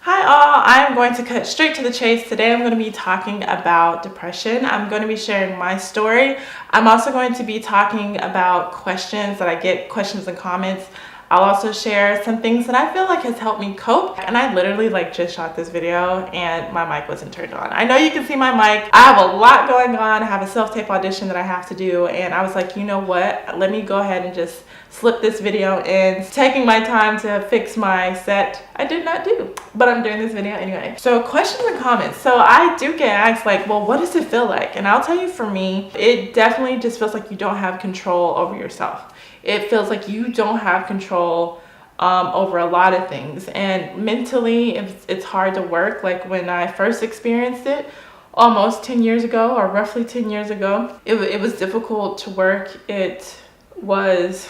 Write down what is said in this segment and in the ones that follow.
Hi all, I'm going to cut straight to the chase. Today I'm going to be talking about depression. I'm going to be sharing my story. I'm also going to be talking about questions that I get, questions and comments. I'll also share some things that I feel like has helped me cope. And I literally just shot this video and my mic wasn't turned on. I know you can see my mic. I have a lot going on. I have a self-tape audition that I have to do. And I was like, you know what? Let me go ahead and just slip this video in. Taking my time to fix my set, I did not do, but I'm doing this video anyway. So questions and comments. So I do get asked well, what does it feel like? And I'll tell you, for me, it definitely just feels like you don't have control over yourself. It feels like you don't have control over a lot of things. And mentally, it's hard to work. Like when I first experienced it, almost 10 years ago, or roughly 10 years ago, it was difficult to work. It was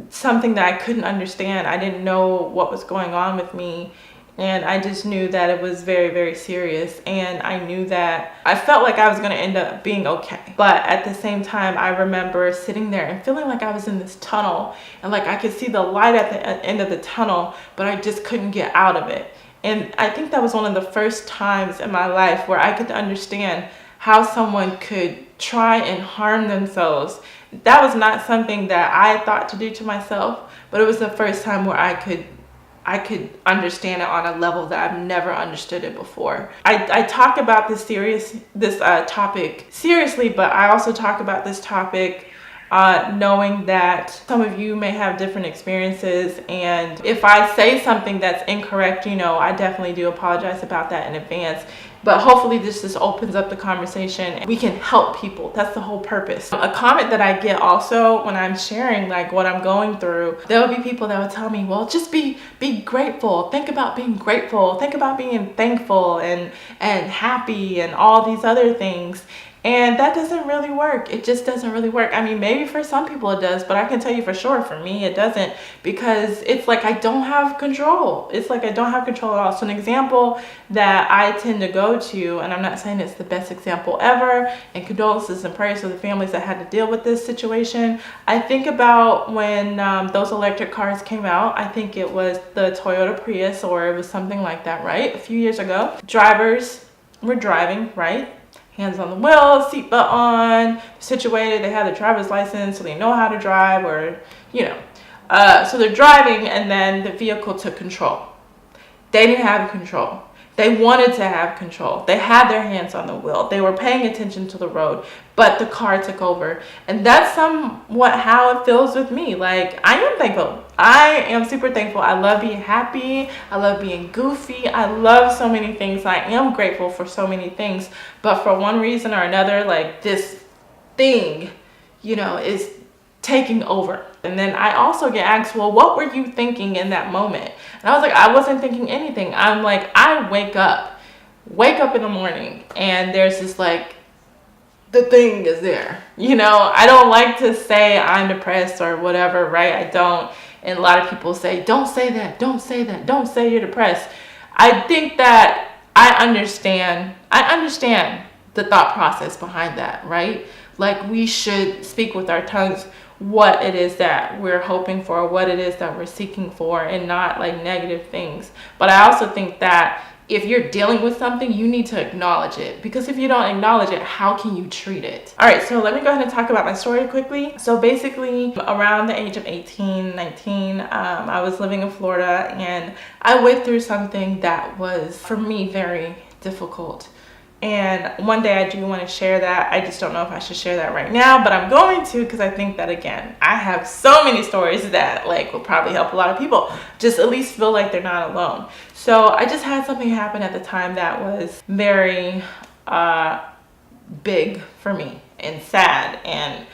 something that I couldn't understand. I didn't know what was going on with me. And I just knew that it was very, very serious. And I knew that I felt like I was going to end up being okay. But at the same time, I remember sitting there and feeling like I was in this tunnel. And I could see the light at the end of the tunnel, but I just couldn't get out of it. And I think that was one of the first times in my life where I could understand how someone could try and harm themselves. That was not something that I thought to do to myself, but it was the first time where I could understand it on a level that I've never understood it before. I talk about this topic seriously, but I also talk about this topic knowing that some of you may have different experiences, and if I say something that's incorrect, I definitely do apologize about that in advance. But hopefully this just opens up the conversation and we can help people. That's the whole purpose. A comment that I get also when I'm sharing what I'm going through, there will be people that will tell me, well, just be grateful. Think about being grateful. Think about being thankful and happy and all these other things. And that doesn't really work. It just doesn't really work. I mean, maybe for some people it does, but I can tell you for sure, for me, it doesn't, because it's like I don't have control. It's like I don't have control at all. So an example that I tend to go to, and I'm not saying it's the best example ever, and condolences and prayers to the families that had to deal with this situation. I think about when those electric cars came out. I think it was the Toyota Prius, or it was something like that, right? A few years ago. Drivers were driving, right? Hands on the wheel, seatbelt on, situated, they have their driver's license, so they know how to drive, or, so they're driving, and then the vehicle took control. They didn't have control. They wanted to have control. They had their hands on the wheel. They were paying attention to the road, but the car took over. And that's somewhat how it feels with me. I am thankful. I am super thankful. I love being happy. I love being goofy. I love so many things. I am grateful for so many things. But for one reason or another, this thing, is taking over. And then I also get asked, well, what were you thinking in that moment? And I was like, I wasn't thinking anything. I'm like, I wake up in the morning, and there's this the thing is there. I don't like to say I'm depressed or whatever, right? I don't. And a lot of people say, don't say that, don't say that, don't say you're depressed. I think that I understand the thought process behind that, right? We should speak with our tongues what it is that we're hoping for, what it is that we're seeking for, and not negative things. But I also think that if you're dealing with something, you need to acknowledge it, because if you don't acknowledge it, how can you treat it? All right, so let me go ahead and talk about my story quickly. So basically, around the age of 18, 19, I was living in Florida, and I went through something that was, for me, very difficult. And one day I do want to share that. I just don't know if I should share that right now, but I'm going to, because I think that, again, I have so many stories that will probably help a lot of people just at least feel like they're not alone. So I just had something happen at the time that was very big for me and sad, and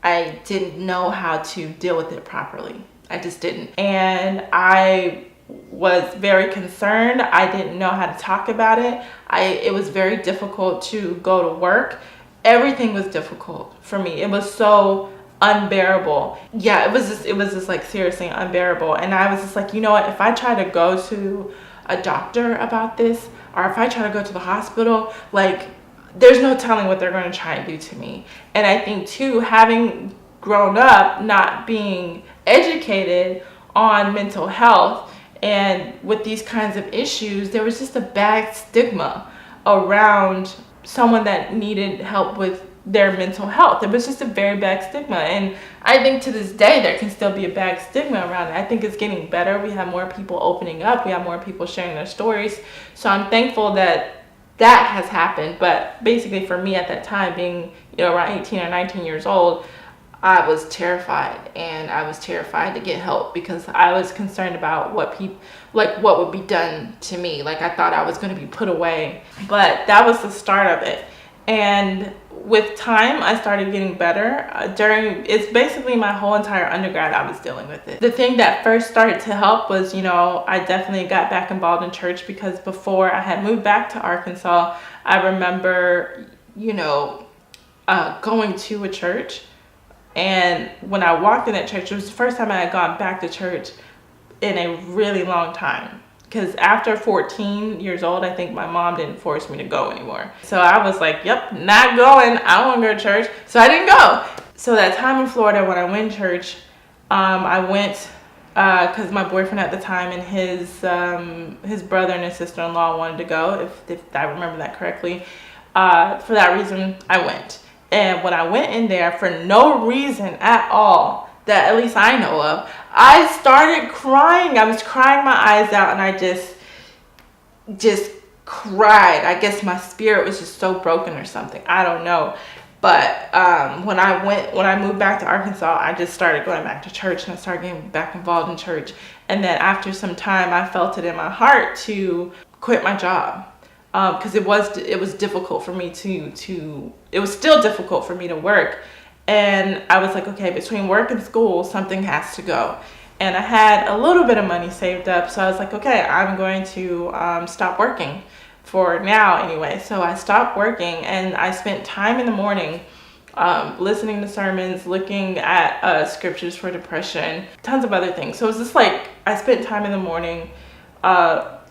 I didn't know how to deal with it properly. I just didn't. And I was very concerned. I didn't know how to talk about it. It was very difficult to go to work. Everything was difficult for me. It was so unbearable. Yeah, it was just seriously unbearable. And I was just you know what, if I try to go to a doctor about this, or if I try to go to the hospital, there's no telling what they're going to try and do to me. And I think too, having grown up not being educated on mental health And with these kinds of issues, there was just a bad stigma around someone that needed help with their mental health. It was just a very bad stigma. And I think to this day, there can still be a bad stigma around it. I think it's getting better. We have more people opening up. We have more people sharing their stories. So I'm thankful that that has happened. But basically for me at that time, being, around 18 or 19 years old, I was terrified, and I was terrified to get help because I was concerned about what would be done to me. Like, I thought I was going to be put away. But that was the start of it. And with time, I started getting better. It's basically my whole entire undergrad, I was dealing with it. The thing that first started to help was, I definitely got back involved in church, because before I had moved back to Arkansas, I remember, going to a church. And when I walked in that church, it was the first time I had gone back to church in a really long time. Because after 14 years old, I think my mom didn't force me to go anymore. So I was like, yep, not going. I don't want to go to church. So I didn't go. So that time in Florida when I went to church, I went because my boyfriend at the time and his brother and his sister-in-law wanted to go, if I remember that correctly. For that reason, I went. And when I went in there, for no reason at all, that at least I know of, I started crying. I was crying my eyes out, and I just cried. I guess my spirit was just so broken or something. I don't know. But when I moved back to Arkansas, I just started going back to church, and I started getting back involved in church. And then after some time, I felt it in my heart to quit my job. Because it was difficult for me it was still difficult for me to work. And I was like, okay, between work and school, something has to go. And I had a little bit of money saved up. So I was like, okay, I'm going to stop working for now anyway. So I stopped working, and I spent time in the morning listening to sermons, looking at scriptures for depression, tons of other things. So it was just like I spent time in the morning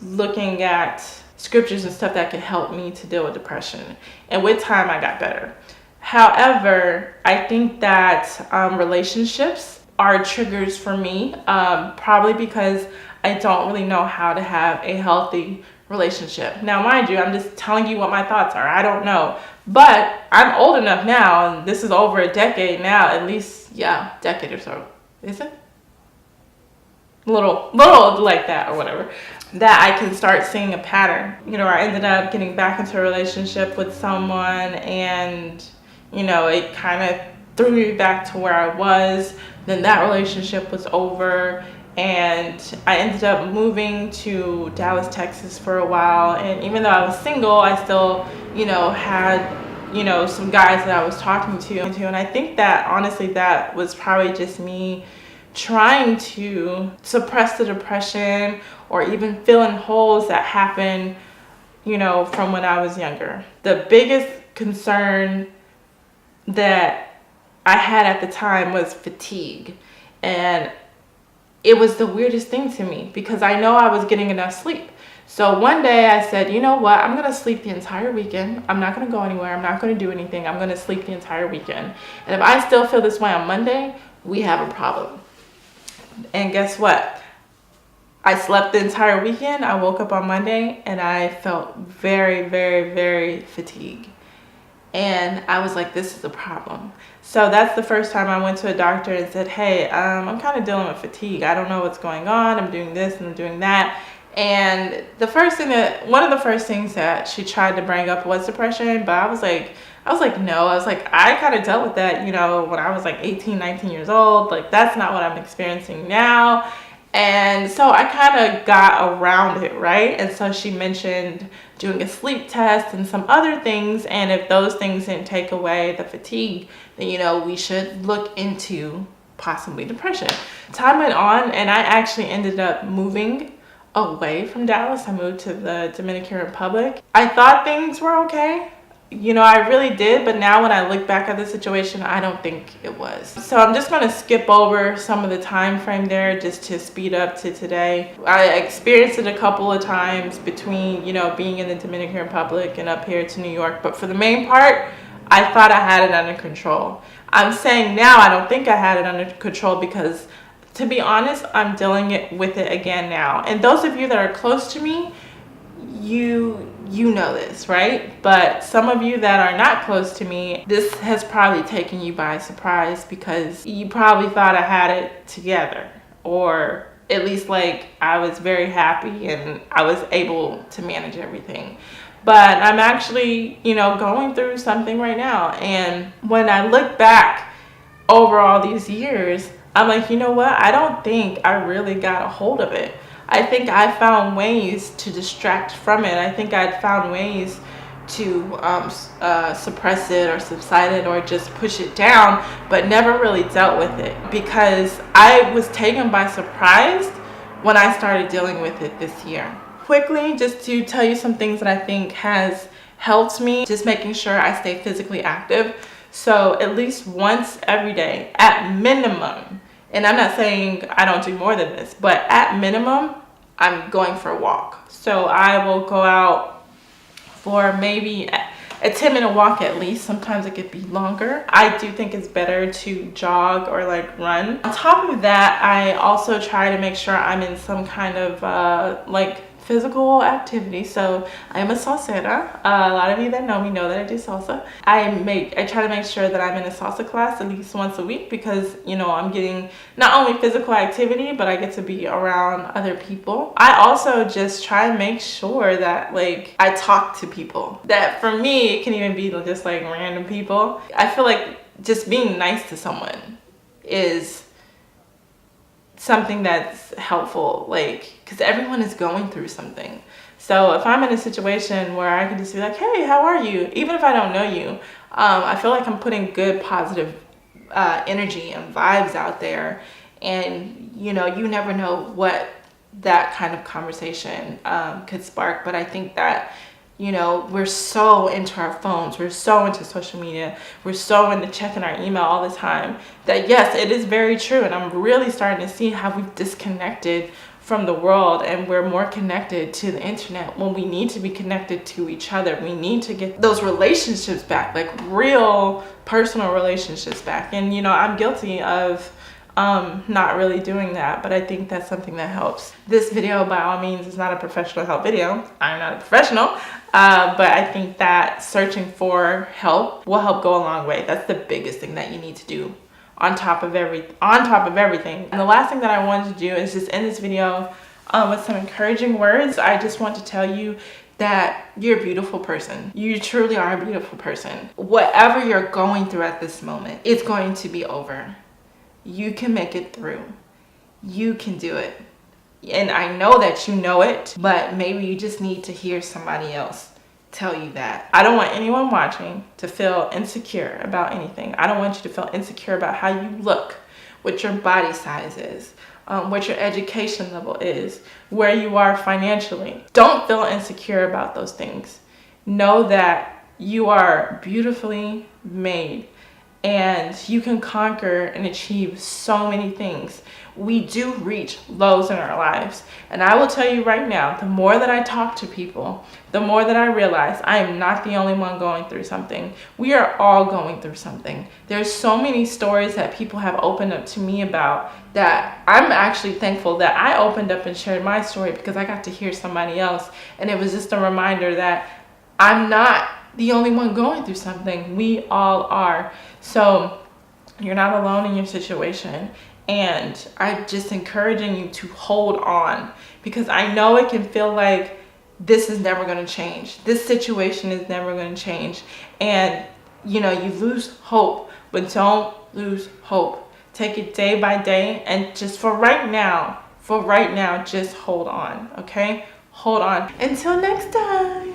looking at scriptures and stuff that could help me to deal with depression. And with time, I got better. However, I think that relationships are triggers for me, probably because I don't really know how to have a healthy relationship. Now, mind you, I'm just telling you what my thoughts are. I don't know. But I'm old enough now, and this is over a decade now, at least, decade or so. Is it? Little like that or whatever, that I can start seeing a pattern. I ended up getting back into a relationship with someone, and it kind of threw me back to where I was. Then that relationship was over, and I ended up moving to Dallas, Texas for a while. And even though I was single, I still had some guys that I was talking to. And I think that honestly, that was probably just me trying to suppress the depression, or even filling holes that happened, from when I was younger. The biggest concern that I had at the time was fatigue. And it was the weirdest thing to me, because I know I was getting enough sleep. So one day I said, you know what, I'm going to sleep the entire weekend. I'm not going to go anywhere. I'm not going to do anything. I'm going to sleep the entire weekend. And if I still feel this way on Monday, we have a problem. And guess what? I slept the entire weekend. I woke up on Monday, and I felt very, very, very fatigued. And I was like, this is a problem. So that's the first time I went to a doctor and said, hey, I'm kind of dealing with fatigue. I don't know what's going on. I'm doing this and I'm doing that. And one of the first things that she tried to bring up was depression. But I was like, no. I was like, I kind of dealt with that, when I was like 18, 19 years old. Like, that's not what I'm experiencing now. And so I kind of got around it, right? And so she mentioned doing a sleep test and some other things. And if those things didn't take away the fatigue, then, we should look into possibly depression. Time went on, and I actually ended up moving away from Dallas. I moved to the Dominican Republic. I thought things were okay. I really did, but now when I look back at the situation, I don't think it was. So I'm just going to skip over some of the time frame there just to speed up to today. I experienced it a couple of times between, being in the Dominican Republic and up here to New York. But for the main part, I thought I had it under control. I'm saying now I don't think I had it under control, because to be honest, I'm dealing with it again now. And those of you that are close to me, you know this, right? But some of you that are not close to me, this has probably taken you by surprise, because you probably thought I had it together, or at least like I was very happy and I was able to manage everything. But I'm actually, going through something right now. And when I look back over all these years, I'm like, you know what? I don't think I really got a hold of it. I think I found ways to distract from it. I think I'd found ways to suppress it or subside it or just push it down, but never really dealt with it, because I was taken by surprise when I started dealing with it this year. Quickly, just to tell you some things that I think has helped me, just making sure I stay physically active. So at least once every day, at minimum, and I'm not saying I don't do more than this, but at minimum, I'm going for a walk. So I will go out for maybe a 10-minute walk at least. Sometimes it could be longer. I do think it's better to jog or like run. On top of that, I also try to make sure I'm in some kind of like physical activity. So I am a salsera. A lot of you that know me know that I do salsa. I try to make sure that I'm in a salsa class at least once a week, because I'm getting not only physical activity, but I get to be around other people. I also just try to make sure that like I talk to people. That for me, it can even be just like random people. I feel like just being nice to someone is something that's helpful, like, because everyone is going through something. So if I'm in a situation where I can just be like, hey, how are you? Even if I don't know you, I feel like I'm putting good, positive energy and vibes out there. And, you never know what that kind of conversation could spark. But I think that, we're so into our phones, we're so into social media, we're so into checking our email all the time, that yes, it is very true. And I'm really starting to see how we've disconnected from the world, and we're more connected to the internet when we need to be connected to each other. We need to get those relationships back, like real personal relationships back. And I'm guilty of not really doing that, but I think that's something that helps. This video by all means is not a professional help video. I'm not a professional, but I think that searching for help will help go a long way. That's the biggest thing that you need to do on top of everything. And the last thing that I wanted to do is just end this video with some encouraging words. I just want to tell you that you're a beautiful person. You truly are a beautiful person. Whatever you're going through at this moment, it's going to be over. You can make it through. You can do it. And I know that you know it, but maybe you just need to hear somebody else tell you that. I don't want anyone watching to feel insecure about anything. I don't want you to feel insecure about how you look, what your body size is, what your education level is, where you are financially. Don't feel insecure about those things. Know that you are beautifully made, and you can conquer and achieve so many things. We do reach lows in our lives. And I will tell you right now, the more that I talk to people, the more that I realize I am not the only one going through something. We are all going through something. There's so many stories that people have opened up to me about, that I'm actually thankful that I opened up and shared my story, because I got to hear somebody else. And it was just a reminder that I'm not the only one going through something. We all are. So you're not alone in your situation. And I'm just encouraging you to hold on, because I know it can feel like this is never going to change. This situation is never going to change. And, you lose hope, but don't lose hope. Take it day by day. And just for right now, just hold on. Okay? Hold on. Until next time.